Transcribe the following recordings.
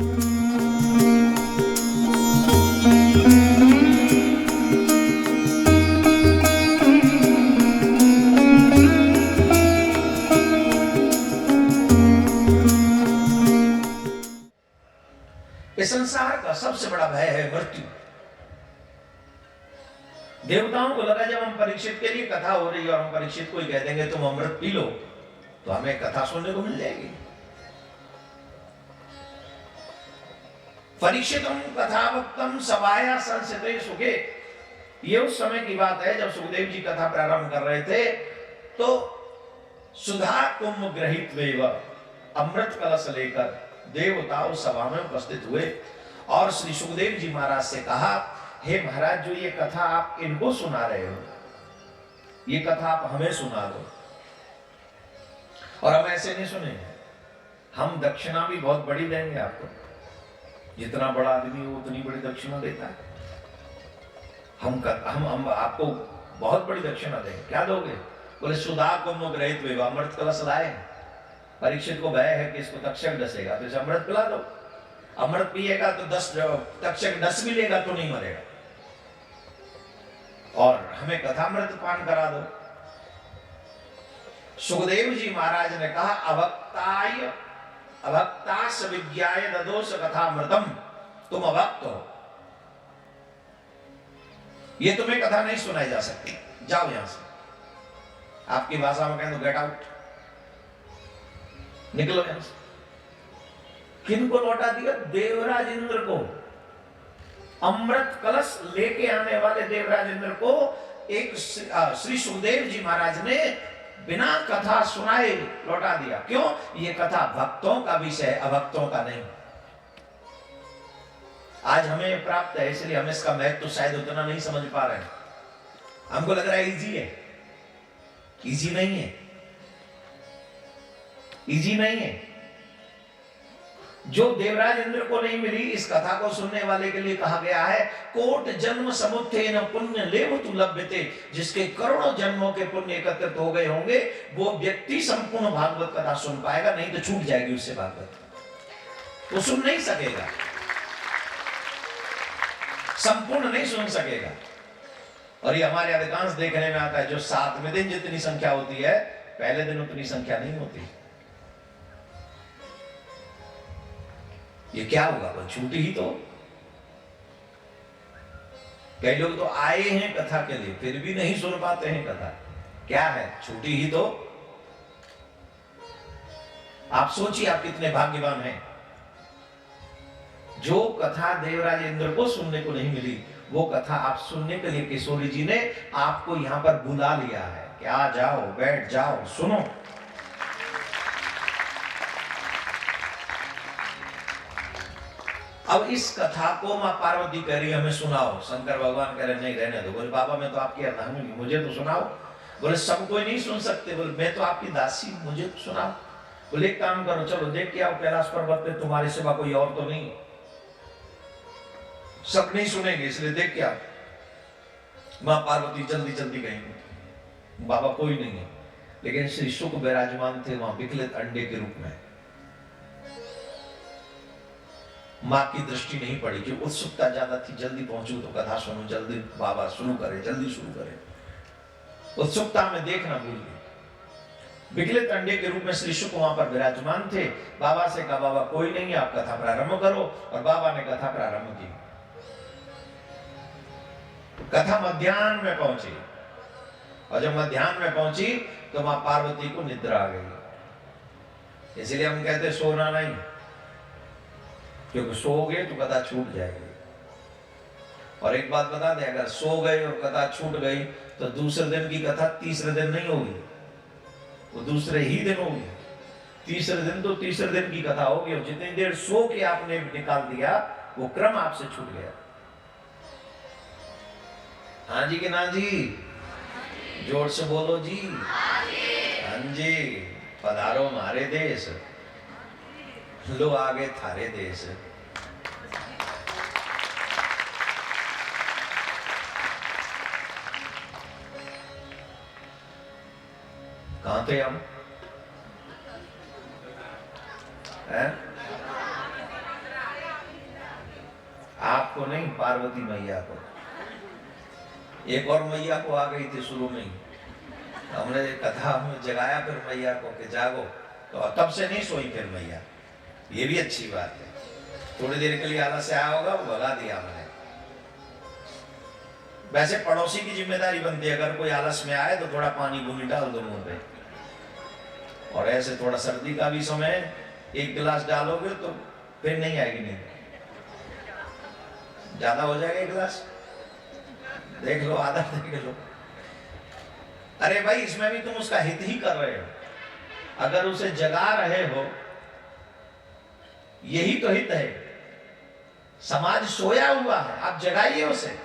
इस संसार का सबसे बड़ा भय है मृत्यु। देवताओं को लगा जब हम परीक्षित के लिए कथा हो रही है और हम परीक्षित को ही कह देंगे तुम अमृत पी लो तो हमें कथा सुनने को मिल जाएगी। परीक्षितम कथावक्तम सवाया संसिते सुखे। ये उस समय की बात है जब सुखदेव जी कथा प्रारंभ कर रहे थे तो सुधा कुंभ ग्रहित वेव, अमृत कलश लेकर देवता उस सभा में उपस्थित हुए और श्री सुखदेव जी महाराज से कहा, हे महाराज जो ये कथा आप इनको सुना रहे हो, ये कथा आप हमें सुना दो। और हम ऐसे नहीं सुने, हम दक्षिणा भी बहुत बड़ी देंगे आपको। जितना बड़ा आदमी हो उतनी बड़ी दक्षिणा देता है। हम आपको बहुत बड़ी दक्षिणा देंगे। क्या दोगे? बोले सुधा कुंभ ग्रहित वेव, अमृत कलश लाए। परीक्षित को भय है कि इसको तक्षक डसेगा तो इसे अमृत पिला दो। अमृत पिएगा तो 10 तक्षक डस भी लेगा तो नहीं मरेगा। और हमें कथामृत पान करा दो। सुखदेव जी महाराज ने कहा, अभक्ताय अभक्तास विज्ञाय ददोष कथामृतम, तुम अभक्त हो, ये तुम्हें कथा नहीं सुनाई जा सकती, जाओ यहां से। आपकी भाषा में कहें तो गेट आउट, निकलो यहां से। किनको लौटा दिया? देवराज इंद्र को। अमृत कलश लेके आने वाले देवराज इंद्र को एक श्री सुखदेव जी महाराज ने बिना कथा सुनाए लौटा दिया। क्यों? ये कथा भक्तों का विषय, अभक्तों का नहीं। आज हमें प्राप्त है इसलिए हम इसका महत्व तो शायद उतना नहीं समझ पा रहे हैं। हमको लग रहा है इजी है, इजी नहीं है, इजी नहीं है। जो देवराज इंद्र को नहीं मिली, इस कथा को सुनने वाले के लिए कहा गया है, कोट जन्म समुत्थेन पुण्य लेवतु लभ्यते। जिसके करोड़ों जन्मों के पुण्य एकत्रित हो गए होंगे वो व्यक्ति संपूर्ण भागवत कथा सुन पाएगा, नहीं तो छूट जाएगी उससे भागवत, वो सुन नहीं सकेगा, संपूर्ण नहीं सुन सकेगा। और ये हमारे अधिकांश देखने में आता है, जो 7वें दिन जितनी संख्या होती है पहले दिन उतनी संख्या नहीं होती। ये क्या होगा? वो छूटी ही तो। कई लोग तो आए हैं कथा के लिए फिर भी नहीं सुन पाते हैं कथा। क्या है? छूटी ही तो। आप सोचिए आप कितने भाग्यवान हैं। जो कथा देवराज इंद्र को सुनने को नहीं मिली वो कथा आप सुनने के लिए किशोरी जी ने आपको यहां पर बुला लिया है कि आ जाओ, बैठ जाओ, सुनो। अब इस कथा को मां पार्वती कह रही हमें सुनाओ। शंकर भगवान कह रहे नहीं, रहने दो। बोले बाबा मैं तो आपकी अर्धांगिनी, मुझे तो सुनाओ। बोले सब कोई नहीं सुन सकते। बोले मैं तो आपकी दासी, मुझे तो सुनाओ। बोले एक काम करो, चलो देख के आओ कैलाश पर्वत पे तुम्हारे सिवा कोई और तो नहीं। सब नहीं सुनेंगे इसलिए देख के आओ। मां पार्वती जल्दी जल्दी गई। बाबा कोई नहीं है, लेकिन श्री शुक विराजमान थे वहां विकलित अंडे के रूप में। मां की दृष्टि नहीं पड़ी कि उत्सुकता ज्यादा थी, जल्दी पहुंचू तो कथा सुनूं, जल्दी बाबा शुरू करे, जल्दी शुरू करे। उत्सुकता में देखना भूल गई। विकलित अंडे के रूप में श्री शुक वहां पर विराजमान थे। बाबा से कहा बाबा कोई नहीं है, आप कथा प्रारंभ करो। और बाबा ने कथा प्रारंभ की। कथा मध्याह्न में पहुंची और जब मध्याह्न में पहुंची तो मां पार्वती को निद्रा आ गई। इसलिए हम कहते सोना नहीं, क्योंकि सोओगे तो कथा छूट जाएगी। और एक बात बता दें, अगर सो गए और कथा छूट गई तो दूसरे दिन की कथा तीसरे दिन नहीं होगी, वो दूसरे ही दिन होगी। तीसरे दिन तो तीसरे दिन की कथा होगी। और जितनी देर सो के आपने निकाल दिया वो क्रम आपसे छूट गया। हाँ जी कि ना जी? जोर से बोलो जी। हाँ जी। पधारो हमारे देश, लो आगे थारे देश। कहां थे हम? आपको नहीं, पार्वती मैया को। एक और मैया को आ गई थी शुरू में ही, हमने कथा में जगाया फिर मैया को कि जागो, तो तब से नहीं सोई फिर मैया। ये भी अच्छी बात है। थोड़ी देर के लिए आलस से आया होगा, वो भगा दिया हमने। वैसे पड़ोसी की जिम्मेदारी बनती है, अगर कोई आलस में आए तो थोड़ा पानी बूंदी डाल दो मुंह पे। और ऐसे थोड़ा सर्दी का भी समय, एक गिलास डालोगे तो फिर नहीं आएगी नींद, ज्यादा हो जाएगा एक गिलास, देख लो, आधा देख लो। अरे भाई, इसमें भी तुम उसका हित ही कर रहे हो। अगर उसे जगा रहे हो, यही तो हित है। समाज सोया हुआ है, आप जगाइए उसे।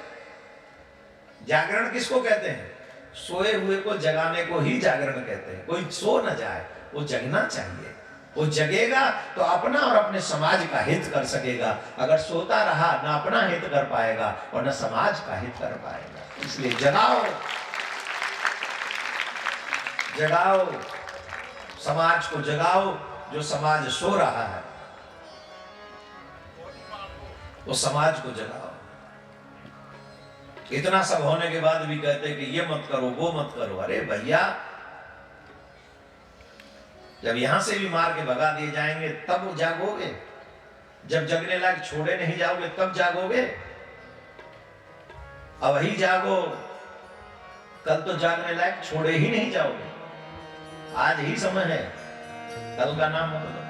जागरण किसको कहते हैं? सोए हुए को जगाने को ही जागरण कहते हैं। कोई सो न जाए, वो जगना चाहिए। वो जगेगा तो अपना और अपने समाज का हित कर सकेगा। अगर सोता रहा, ना अपना हित कर पाएगा और न समाज का हित कर पाएगा। इसलिए जगाओ, जगाओ, समाज को जगाओ। जो समाज सो रहा है, वो समाज को जगाओ। इतना सब होने के बाद भी कहते हैं कि ये मत करो, वो मत करो। अरे भैया, जब यहां से भी मार के भगा दिए जाएंगे तब जागोगे। जब जगने लायक छोड़े नहीं जाओगे तब जागोगे। अब ही जागो, कल तो जागने लायक छोड़े ही नहीं जाओगे। आज ही समय है, कल का नाम मत लो।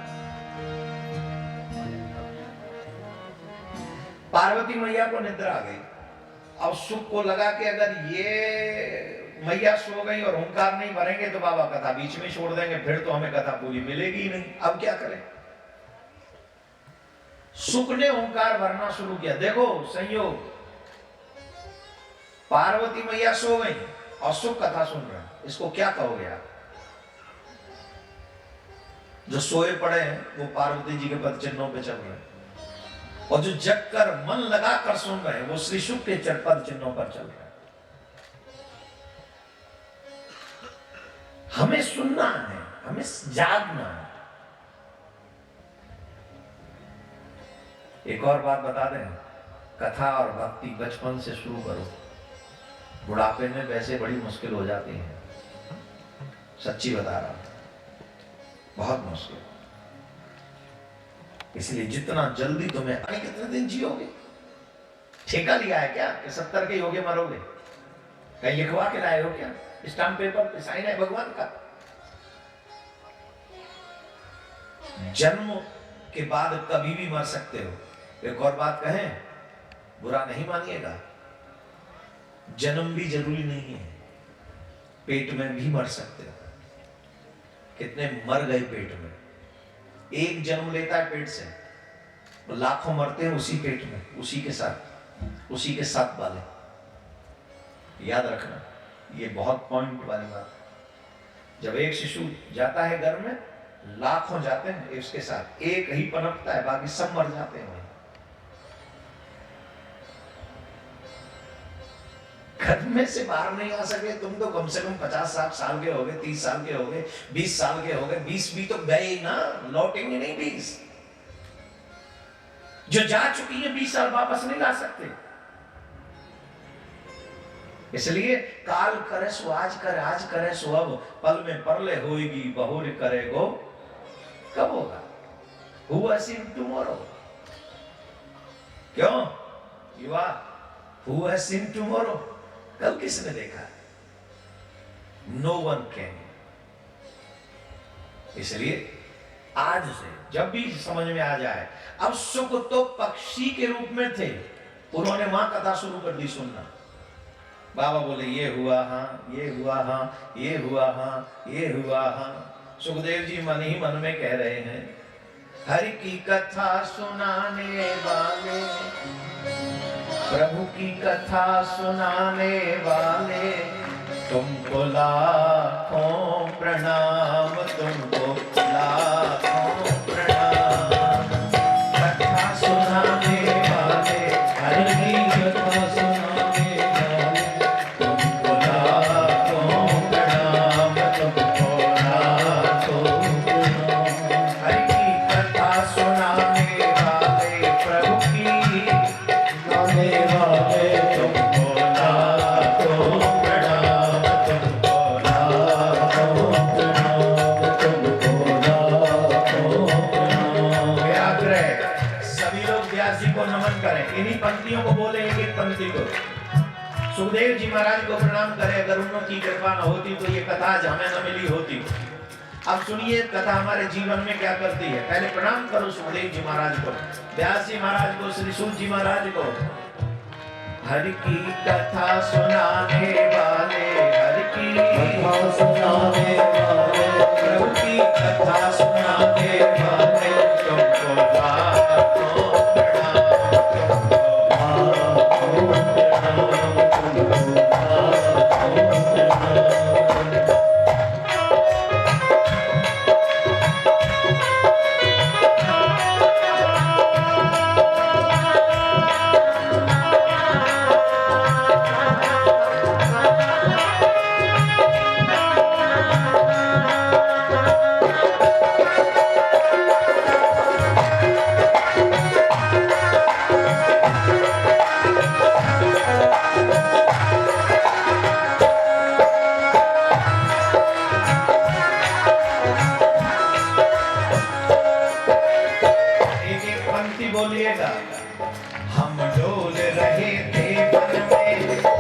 पार्वती मैया को निद्रा आ गई। अब सुख को लगा कि अगर ये मैया सो गई और ओंकार नहीं भरेंगे तो बाबा कथा बीच में छोड़ देंगे, फिर तो हमें कथा पूरी मिलेगी ही नहीं। अब क्या करें? सुख ने ओंकार भरना शुरू किया। देखो संयोग, पार्वती मैया सो गई और सुख कथा सुन रहे हैं। इसको क्या कहोगे आप? जो सोए पड़े हैं वो पार्वती जी के पद चिन्हों पे चल रहे हैं, और जो जग कर मन लगा कर सुन रहे हैं वो श्री शुक के पद चिन्हों पर चल रहे हैं। हमें सुनना है, हमें जागना है। एक और बात बता दें, कथा और भक्ति बचपन से शुरू करो, बुढ़ापे में वैसे बड़ी मुश्किल हो जाती है। सच्ची बता रहा हूं, बहुत मुश्किल। इसलिए जितना जल्दी तुम्हें, अरे कितने दिन जियोगे? ठेका लिया है क्या कि 70 के होगे मरोगे? कहीं लिखवा के लाए हो क्या? स्टाम्प पेपर पे साइन है भगवान का? जन्म के बाद कभी भी मर सकते हो। एक और बात कहें, बुरा नहीं मानिएगा, जन्म भी जरूरी नहीं है, पेट में भी मर सकते हो। कितने मर गए पेट में। एक जन्म लेता है पेट से, लाखों मरते हैं उसी पेट में, उसी के साथ वाले। याद रखना, ये बहुत पॉइंट वाली बात है। जब एक शिशु जाता है घर में, लाखों जाते हैं इसके साथ, एक ही पनपता है, बाकी सब मर जाते हैं। घर में से बाहर नहीं आ सके तुम तो कम से कम 50-60 साल के हो गए, 30 साल के हो गए, 20 साल के हो गए। 20 भी तो गए ही ना, लौटेंगे नहीं 20। जो जा चुकी है 20 साल वापस नहीं ला सकते। इसलिए काल करे सो आज करे, आज करे सो अब, पल में परले होएगी बहुर करेगो कब होगा। Who has seen tomorrow? क्यों युवा, Who has seen tomorrow? कल किसने देखा? No one can। इसलिए आज से जब भी समझ में आ जाए, अब सुख तो पक्षी के रूप में थे, उन्होंने मां कथा शुरू कर दी सुनना। बाबा बोले ये हुआ हाँ, ये हुआ हाँ, ये हुआ हाँ, ये हुआ हाँ। सुखदेव जी मन ही मन में कह रहे हैं, हरि की कथा सुनाने वाले, प्रभु की कथा सुनाने वाले, तुमको लाखों प्रणाम, तुमको लाखों प्रणाम। कथा सुनाने वाले, हरि की कथा सुनाने वाले, तुमको लाखों प्रणाम, तुमको लाखों प्रणाम। हरि की कथा सुनाने वाले, प्रभु की व्यास जी को नमन करें। इन्हीं पंक्तियों को बोले, एक एक पंक्ति को। सुखदेव जी महाराज को प्रणाम करें। अगर उनकी कृपा न होती तो ये कथा हमें न मिली होती। अब सुनिए कथा हमारे जीवन में क्या करती है। पहले प्रणाम करो सुखदेव जी महाराज को, व्यास जी महाराज को, श्री सूत जी महाराज को। हरि की कथा सुनाने वाले, हरि की कथा सुनाने वाले, प्रभु की कथा सुनाने वाले, तुमको लाखों प्रणाम, तुमको लाखों बोलिएगा। हम डोल रहे थे वन में,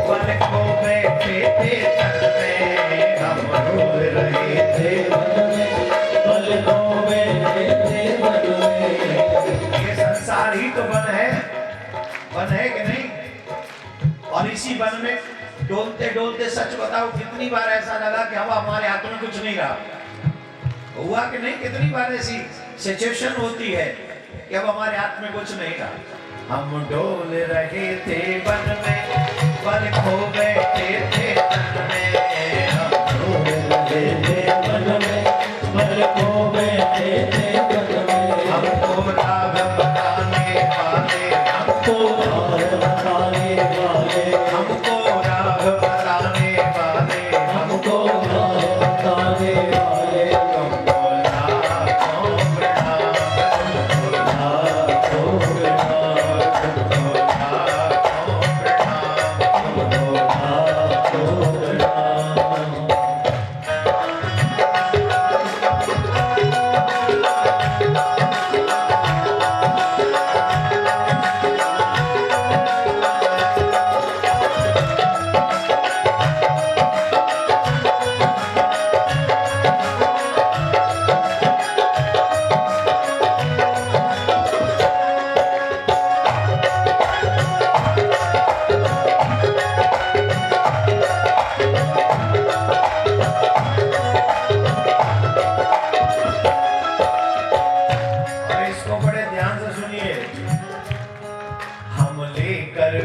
वन को बैठे थे तन में। हम डोल रहे थे वन में, वन को बैठे थे वन में। ये संसार ही तो वन है कि नहीं? और इसी वन में डोलते डोलते सच बताओ कितनी बार ऐसा लगा कि अब हमारे हाथों में कुछ नहीं रहा? हुआ कि नहीं? कितनी बार ऐसी सिचुएशन होती है कि अब हमारे हाथ में कुछ नहीं रहा। हम डोल रहे थे वन में, वन खो बैठे थे तन में। हम डोल रहे थे वन में, वन खो बैठे थे तन में। हमको राग बताने वाले, हमको राग बताने वाले, हमको राग बताने वाले, हमको राग बताने वाले, तुमको लाखों प्रणाम, तुमको लाखों प्रणाम, तुमको लाखों प्रणाम, तुमको लाखों प्रणाम।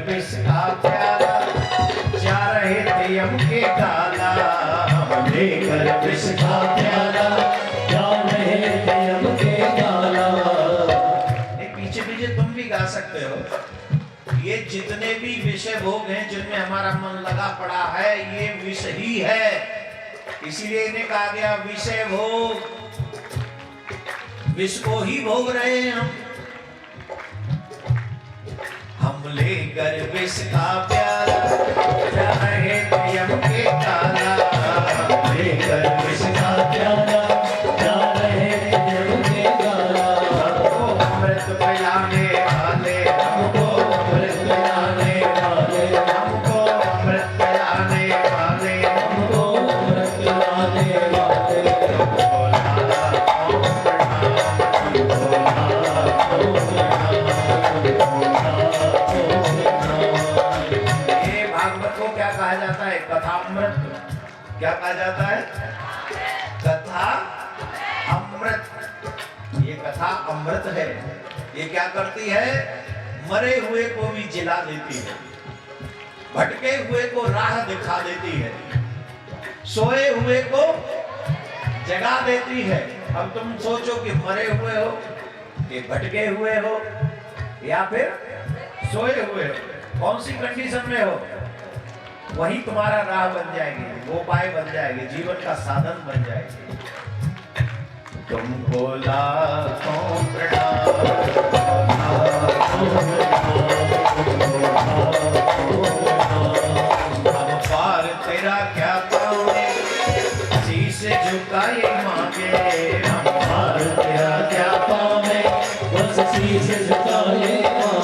विष का प्याला जा रहे थे यम के गाला। हम लेकर विष का प्याला जा रहे थे यम के गाला। पीछे पीछे तुम भी गा सकते हो। ये जितने भी विषय भोग हैं जिनमें हमारा मन लगा पड़ा है, ये विष ही है। इसीलिए इन्हें कहा गया विषय भोग। विष को ही भोग रहे हैं हम लेकर विष का प्याला जा रहे थे यम के गाला। हम लेकर विष का प्याला जा रहे थे यम के गाला। हमको अमृत पिलाने वाले, हमको अमृत पिलाने वाले, हमको अमृत पिलाने वाले, हमको अमृत पिलाने वाले, तुमको लाखों प्रणाम, तुमको लाखों जाता है कथा अमृत। क्या कहा जाता है? कथा अमृत। ये कथा अमृत है। ये क्या करती है? मरे हुए को भी जिला देती है, भटके हुए को राह दिखा देती है, सोए हुए को जगा देती है। अब तुम सोचो कि मरे हुए हो कि भटके हुए हो या फिर सोए हुए हो, कौन सी कंडीशन में हो? वही तुम्हारा राह बन जाएगी, वो उपाय बन जाएगी, जीवन का साधन बन जाएगी। तुमको लाखों प्रणाम, हम पार तेरा क्या पाओगे, शीश झुकाए मांगे। हम पार तेरा क्या पाओगे, बस शीश झुकाए मांगे।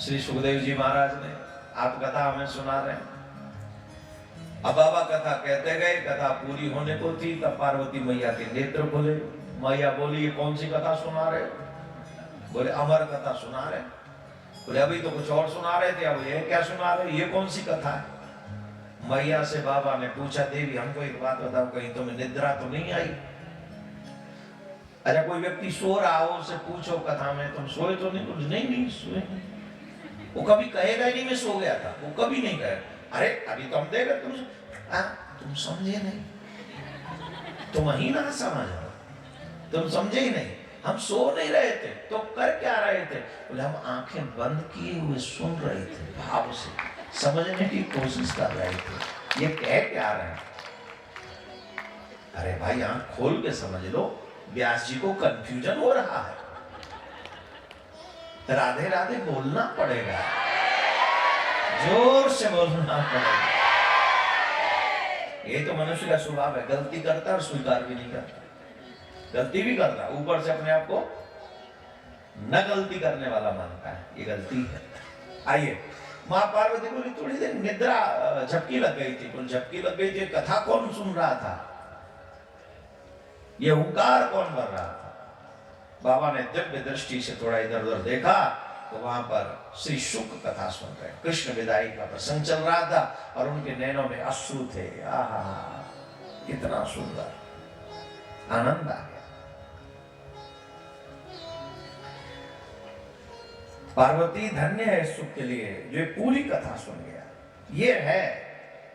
श्री सुखदेव जी महाराज ने, आप कथा हमें सुना रहे हैं। अब बाबा कथा कहते गए, कथा पूरी होने को थी, तब पार्वती मैया के नेत्र खुले। मैया बोली, ये कौन सी कथा सुना रहे हो? बोले, अमर कथा सुना रहे। बोले, अभी तो कुछ और सुना रहे थे, अब ये क्या सुना रहे, ये कौन सी कथा है? मैया से बाबा ने पूछा, देवी हमको एक बात बताओ, कहीं तुम्हें निद्रा तो नहीं आई? अच्छा, कोई व्यक्ति सो रहा हो, उससे पूछो कथा में तुम सोए तो नहीं? कुछ नहीं सोए नहीं। वो कभी कहेगा ही नहीं मैं सो गया था, वो कभी नहीं कहेगा। अरे अभी तो हम देख तुम समझे नहीं, तुम ही ना समझो, तुम समझे ही नहीं। हम सो नहीं रहे थे तो कर क्या रहे थे? बोले, हम आंखें बंद किए हुए सुन रहे थे, भाव से समझने की कोशिश कर रहे थे, ये कह क्या रहे हैं। अरे भाई, आंख खोल के समझ लो, व्यास जी को कंफ्यूजन हो रहा है। राधे राधे बोलना पड़ेगा, जोर से बोलना पड़ेगा। ये तो मनुष्य का स्वभाव है, गलती करता और स्वीकार भी नहीं करता। गलती भी करता, ऊपर से अपने आप को न गलती करने वाला मानता है, ये गलती है। आइए, मां पार्वती को थोड़ी देर निद्रा झपकी लग गई थी। कुल झपकी लग गई थी, कथा कौन सुन रहा था, ये हुंकार कौन भर रहा था? बाबा ने दिव्य दृष्टि से थोड़ा इधर उधर देखा तो वहां पर श्री शुक कथा सुन रहे, कृष्ण विदाई का प्रसंग चल रहा था और उनके नैनों में अश्रु थे। आहा, कितना सुंदर, आनंद आ गया। पार्वती धन्य है इस सुख के लिए जो पूरी कथा सुन गया। ये है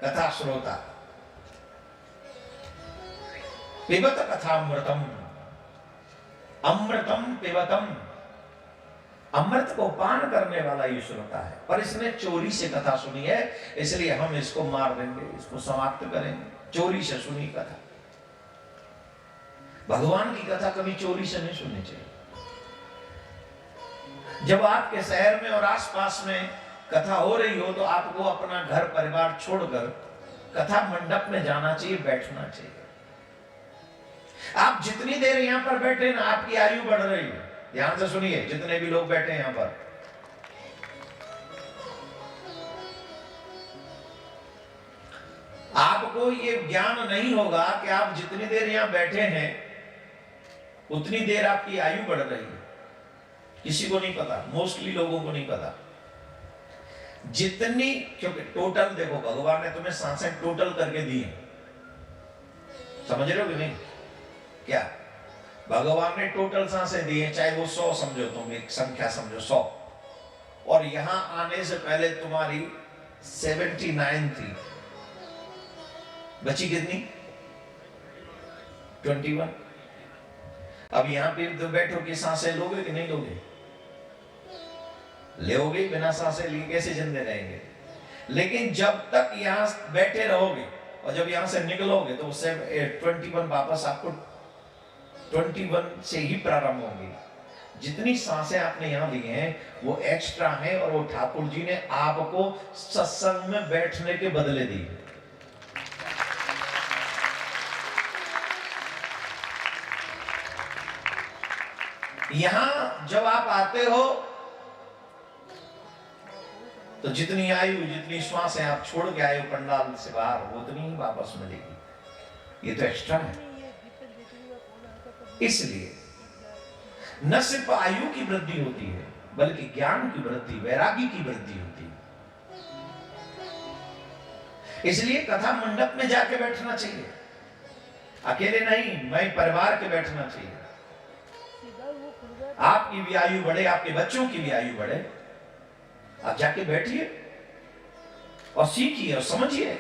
कथा श्रोता। पिबत कथामृतम, अमृतम पिबतम, अमृत को पान करने वाला ये श्रोता है। पर इसने चोरी से कथा सुनी है, इसलिए हम इसको मार देंगे, इसको समाप्त करेंगे। चोरी से सुनी कथा, भगवान की कथा कभी चोरी से नहीं सुननी चाहिए। जब आपके शहर में और आसपास में कथा हो रही हो तो आपको अपना घर परिवार छोड़कर कथा मंडप में जाना चाहिए, बैठना चाहिए। आप जितनी देर यहां पर बैठे ना, आपकी आयु बढ़ रही है। ध्यान से सुनिए, जितने भी लोग बैठे यहां पर, आपको ये ज्ञान नहीं होगा कि आप जितनी देर यहां बैठे हैं उतनी देर आपकी आयु बढ़ रही है। किसी को नहीं पता, मोस्टली लोगों को नहीं पता जितनी, क्योंकि टोटल देखो, भगवान ने तुम्हें सांसें टोटल करके दी हैं, समझ रहे हो कि नहीं? क्या भगवान ने टोटल सांसें दी हैं, चाहे वो 100 समझो, तुम एक संख्या समझो 100, और यहां आने से पहले तुम्हारी 79 थी, बची कितनी? 21। अब यहां पे तो बैठो कि सांसें लोगे कि नहीं लोगे? लोगे, बिना सांसें लिए कैसे जिंदे रहेंगे? लेकिन जब तक यहां बैठे रहोगे और जब यहां से निकलोगे तो उससे 21 वापस आपको 21 से ही प्रारंभ होंगी। जितनी सांसें आपने यहां ली हैं वो एक्स्ट्रा हैं और वो ठाकुर जी ने आपको सत्संग में बैठने के बदले दी। यहां जब आप आते हो तो जितनी आयु, जितनी श्वासें आप छोड़ के आए पंडाल से बाहर, वो उतनी ही वापस मिलेगी। ये तो एक्स्ट्रा है। इसलिए न सिर्फ आयु की वृद्धि होती है बल्कि ज्ञान की वृद्धि, वैरागी की वृद्धि होती है। इसलिए कथा मंडप में जाके बैठना चाहिए, अकेले नहीं, मैं परिवार के बैठना चाहिए। आपकी भी आयु बढ़े, आपके बच्चों की भी आयु बढ़े, आप जाके बैठिए और सीखिए और समझिए।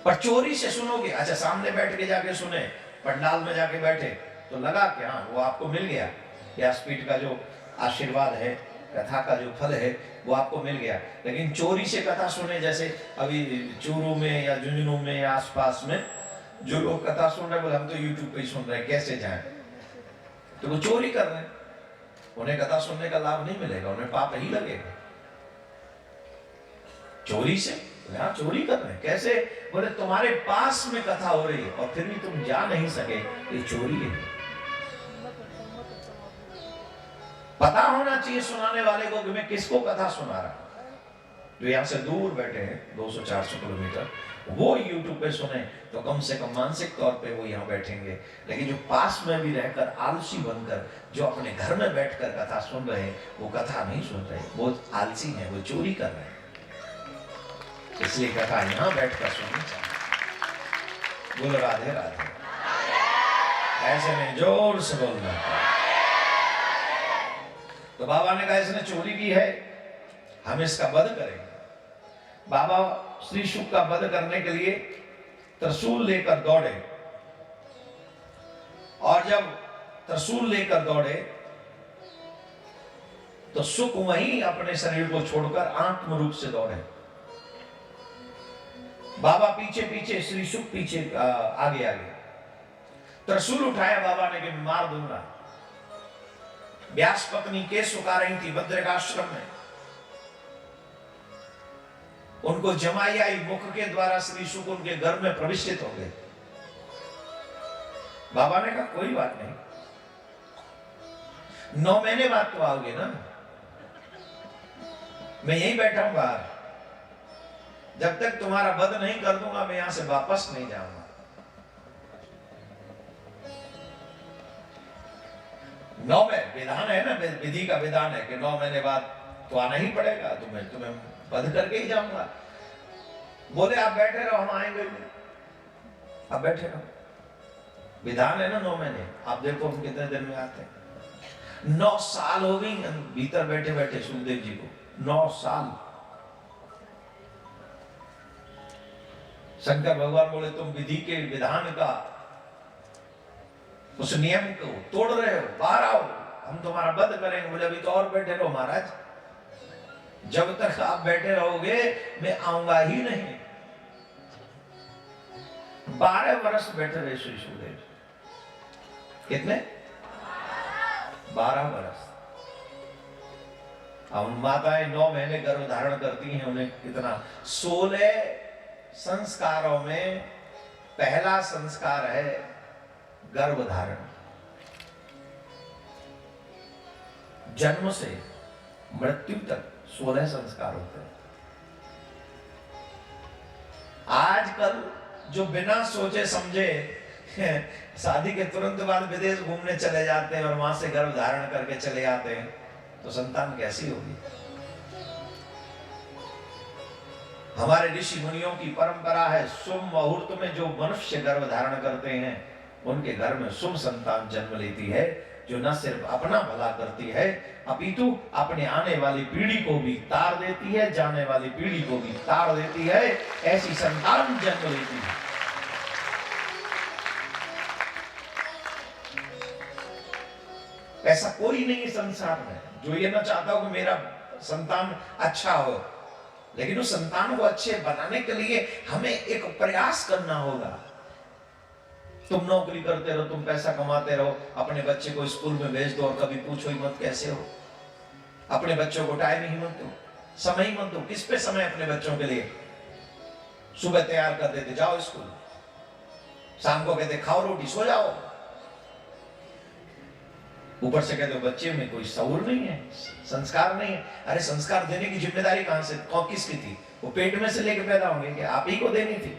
पर चोरी से सुनोगे, अच्छा सामने बैठ के जाके सुने, पंडाल में जाके बैठे तो लगा कि हाँ वो आपको मिल गया, व्यासपीठ का जो आशीर्वाद है, कथा का जो फल है वो आपको मिल गया। लेकिन चोरी से कथा सुने, जैसे अभी चूरू में या झुंझुनू में या आसपास में जो लोग कथा सुन रहे हैं, हम तो यूट्यूब पे ही सुन रहे हैं, कैसे जाएं? तो वो चोरी कर रहे हैं, उन्हें कथा सुनने का लाभ नहीं मिलेगा, उन्हें पाप ही लगेगा। चोरी से, हाँ चोरी कर रहे हैं। कैसे? बोले तुम्हारे पास में कथा हो रही है और फिर भी तुम जा नहीं सके, ये चोरी है। चाहिए सुनाने वाले को कि मैं किसको कथा सुना रहा हूं। जो यहाँ से दूर बैठे हैं 200-400 किलोमीटर, वो YouTube पे सुने तो कम से कम मानसिक तौर पे वो यहाँ बैठेंगे। लेकिन जो पास में भी रहकर आलसी बनकर जो अपने घर में बैठकर कथा सुन रहे हैं, वो कथा नहीं सुन रहे, वो आलसी हैं, वो चोरी कर रहे हैं। इसलिए कथा यहाँ बैठकर सुननी चाहिए। बोल राधे राधे। ऐसे नहीं, जोर से बोलना। तो बाबा ने कहा इसने चोरी की है, हम इसका वध करेंगे। बाबा श्री शुक का वध करने के लिए त्रिशूल लेकर दौड़े, और जब त्रिशूल लेकर दौड़े तो शुक वहीं अपने शरीर को छोड़कर आत्म रूप से दौड़े। बाबा पीछे पीछे, श्री शुक पीछे आगे आगे। त्रिशूल उठाया बाबा ने कि मार दूंगा। व्यास पत्नी के सुखा रही थी बद्रिकाश्रम में, उनको जमाई आई मुख के द्वारा श्री शुक उनके घर में प्रविष्टित हो गए। बाबा ने कहा कोई बात नहीं, 9 महीने बाद तो आओगे ना, मैं यहीं बैठा हूं बाहर, जब तक तुम्हारा वध नहीं कर दूंगा मैं यहां से वापस नहीं जाऊंगा। 9 में विधान है ना, विधि का विधान है कि 9 महीने बाद तो आना ही पड़ेगा, तुम्हें वध करके ही जाऊंगा। बोले आप बैठे रहो, हम आएंगे। आप बैठे रहो, विधान है ना 9 महीने, आप देखो हम कितने दिन में आते हैं। 9 साल हो गई भीतर बैठे बैठे सुखदेव जी को, 9 साल। शंकर भगवान बोले तुम विधि के विधान का उस नियम को तोड़ रहे हो, बाहर आओ, हम तुम्हारा वध करेंगे। बोले अभी तो और बैठे रहो महाराज, जब तक आप बैठे रहोगे मैं आऊंगा ही नहीं। 12 वर्ष बैठे रहे श्री सुखदेव। कितने? 12 वर्ष। अब माताएं 9 महीने गर्भ धारण करती हैं, उन्हें कितना? 16 संस्कारों में पहला संस्कार है गर्भ धारण। जन्म से मृत्यु तक 16 संस्कार होते हैं। आजकल जो बिना सोचे समझे शादी के तुरंत बाद विदेश घूमने चले जाते हैं और वहां से गर्भ धारण करके चले आते हैं, तो संतान कैसी होगी? हमारे ऋषि मुनियों की परंपरा है, शुभ मुहूर्त में जो मनुष्य गर्भ धारण करते हैं उनके घर में शुभ संतान जन्म लेती है, जो न सिर्फ अपना भला करती है अपितु अपने आने वाली पीढ़ी को भी तार देती है, जाने वाली पीढ़ी को भी तार देती है। ऐसी संतान जन्म लेती है। ऐसा कोई नहीं संसार में जो ये ना चाहता हो कि मेरा संतान अच्छा हो, लेकिन उस संतान को अच्छे बनाने के लिए हमें एक प्रयास करना होगा। तुम नौकरी करते रहो, तुम पैसा कमाते रहो, अपने बच्चे को स्कूल में भेज दो और कभी पूछो ही मत कैसे हो। अपने बच्चों को टाइम ही मत दो, समय ही मत दो। किस पे समय अपने बच्चों के लिए? सुबह तैयार कर देते जाओ स्कूल, शाम को कहते खाओ रोटी सो जाओ, ऊपर से कहते हो बच्चे में कोई शऊर नहीं है, संस्कार नहीं है। अरे संस्कार देने की जिम्मेदारी कहां से, किसकी थी? वो पेट में से लेके पैदा होंगे कि आप ही को देनी थी?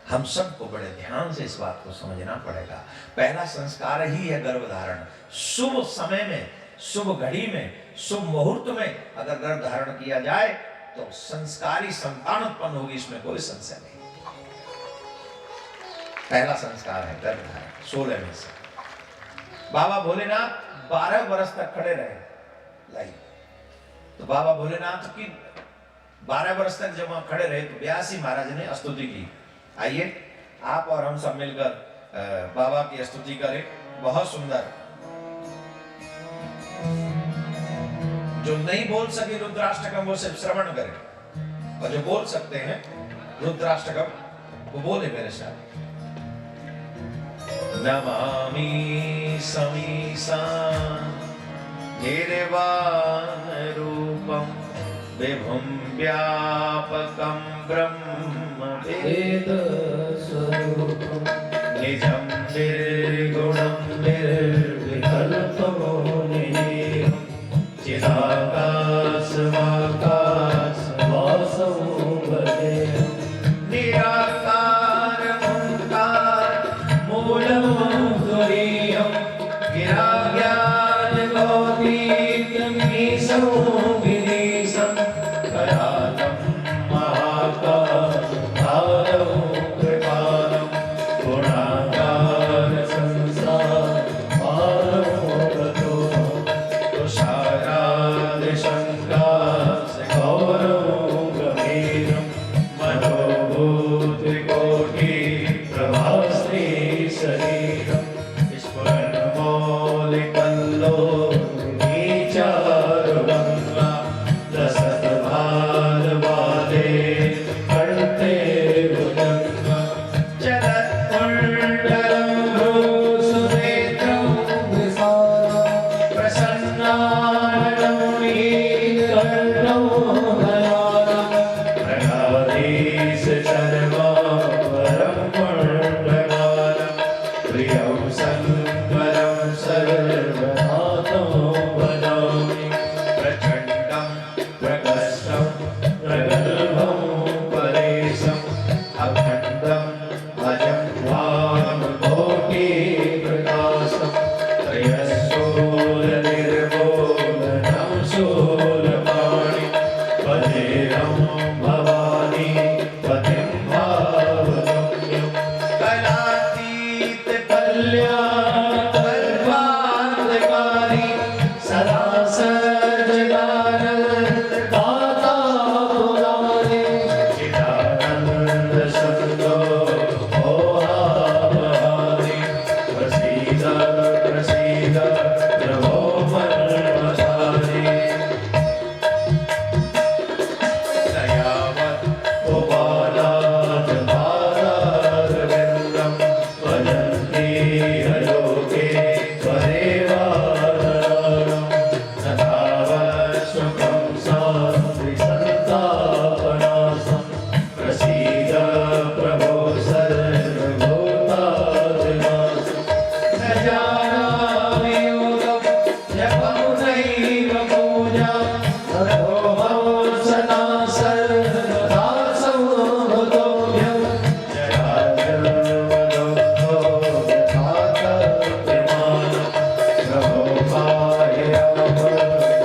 हम सबको बड़े ध्यान से इस बात को समझना पड़ेगा। पहला संस्कार ही है गर्भधारण। शुभ समय में, शुभ घड़ी में, शुभ मुहूर्त में अगर गर्भ धारण किया जाए तो संस्कारी संतान उत्पन्न होगी, इसमें कोई संशय नहीं। पहला संस्कार है गर्भधारण। 16 में से बाबा भोलेनाथ 12 वर्ष तक खड़े रहे लाइन। तो बाबा भोलेनाथ की 12 वर्ष तक जब वहां खड़े रहे तो व्यासी महाराज ने स्तुति की। आइए आप और हम सब मिलकर बाबा की स्तुति करें। बहुत सुंदर। जो नहीं बोल सके रुद्राष्टकम वो सिर्फ श्रवण करें, और जो बोल सकते हैं रुद्राष्टकम वो बोले मेरे साथ। नमामि समीसा निर्वाण रूपम विभुम व्यापकं ब्रह्म वेद स्वरूपं निजं निर्गुणं निर्विकल्पं निरीहं चिदाकाशमाकाशवासं भजेऽहं निराकारमोङ्कारमूलं तुरीयं गिराज्ञानगौरीतमीशं गिरीशं कयालं महाकालं कृपालं गुणागार संसारपारं तुषारादिशङ्कास्य गौरवं गभीरं मनोभूतिकोटिप्रभास्त्री शरीरं विस्मरणमौलिकल्लोलीचारुगङ्गा लसद्भारवाले कर्ते भुजङ्गा जगत्कुण्डलं भ्रूसुनेत्रं विशालं प्रसन्नाननं नीलकण्ठं दयालं प्रहरीश सर्वापरं पुण्यकालं प्रियं सङ्गरं सर्वनाथं भजामि प्रचण्डं प्रकष्टं प्रगल्भं परेशम् अखण्डं अजं भानुकोटिप्रकाशं त्रयशूलनिर्मूलनं शूलपाणिं पदेहं भवानी पतिं भावगम्यं कलातीतकल्याणकल्पान्तकारी सदा सज्जनानन्ददाता पुराणे चिदानन्द शब्दो मोहावहारि प्रसीद प्रसीद प्रभो मन्मथारि दयावत् उपादात पादारविन्दं भजन्ति अलोके त्वरेवानरं तथावत् सुखं शान्ति सन्तापनाशं प्रसीद प्रभो सर्वभूतादिनाशं न जानामि योगं जपं नैव पूजा ततोऽहं सदा सर्वदा संभूतोऽभ्यं जराजन्मदुःखो यथातथ्यमानं प्रभो पाह्यामं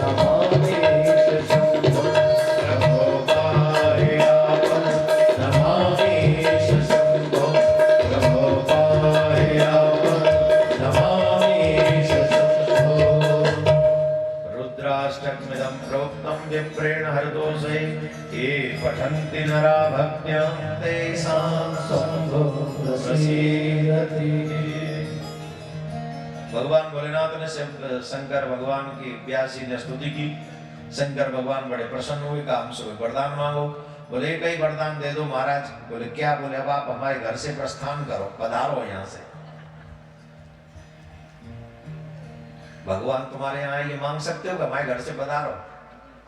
नमामीश शम्भो प्रभो पाह्यामं नमामीश शम्भो प्रभो पाह्यामं नमामीश शम्भो रुद्राष्टकमिदं प्रोक्तं विप्रेण हरदोषे ये पठन्ति नरा भक्त्या तेषां शम्भो प्रसीदति। भगवान भोलेनाथ ने शंकर भगवान की व्यास जी ने स्तुति की। शंकर भगवान बड़े प्रसन्न हुए, कहा हमसे कोई वरदान मांगो। बोले कई वरदान दे दो महाराज। बोले क्या? बोले अब आप हमारे घर से प्रस्थान करो, पधारो यहाँ से। भगवान तुम्हारे यहाँ ये मांग सकते हो कि हमारे घर से पधारो।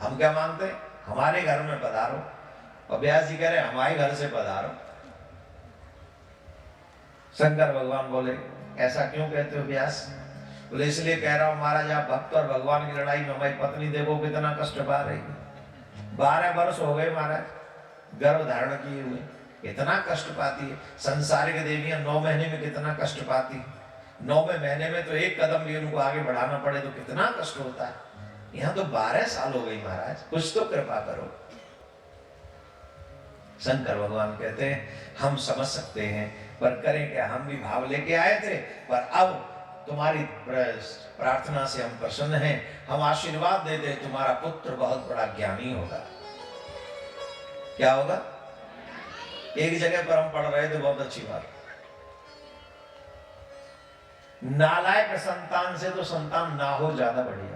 हम क्या मांगते? हमारे घर में पधारो। और व्यास जी कह रहे हमारे घर से पधारो। शंकर भगवान बोले ऐसा क्यों कहते हो व्यास? बोले इसलिए कह रहा हूं महाराज, आप भक्त और भगवान की लड़ाई में हमारी पत्नी देखो कितना कष्ट पा रही है। 12 वर्ष हो गए महाराज गर्भ धारण किए हुए, इतना कष्ट पाती है। संसारिक देवियां 9 महीने में कितना कष्ट पाती है। 9वें महीने में तो एक कदम भी उनको आगे बढ़ाना पड़े तो कितना कष्ट होता है। यहाँ तो 12 साल हो गई महाराज, कुछ तो कृपा करो। शंकर भगवान कहते हैं हम समझ सकते हैं, पर करें क्या? हम भी भाव लेके आए थे, पर अब तुम्हारी प्रार्थना से हम प्रसन्न हैं। हम आशीर्वाद देते हैं तुम्हारा पुत्र बहुत बड़ा ज्ञानी होगा। क्या होगा? एक जगह पर हम पढ़ रहे थे, बहुत अच्छी बात। नालायक संतान से तो संतान ना हो ज्यादा बढ़िया।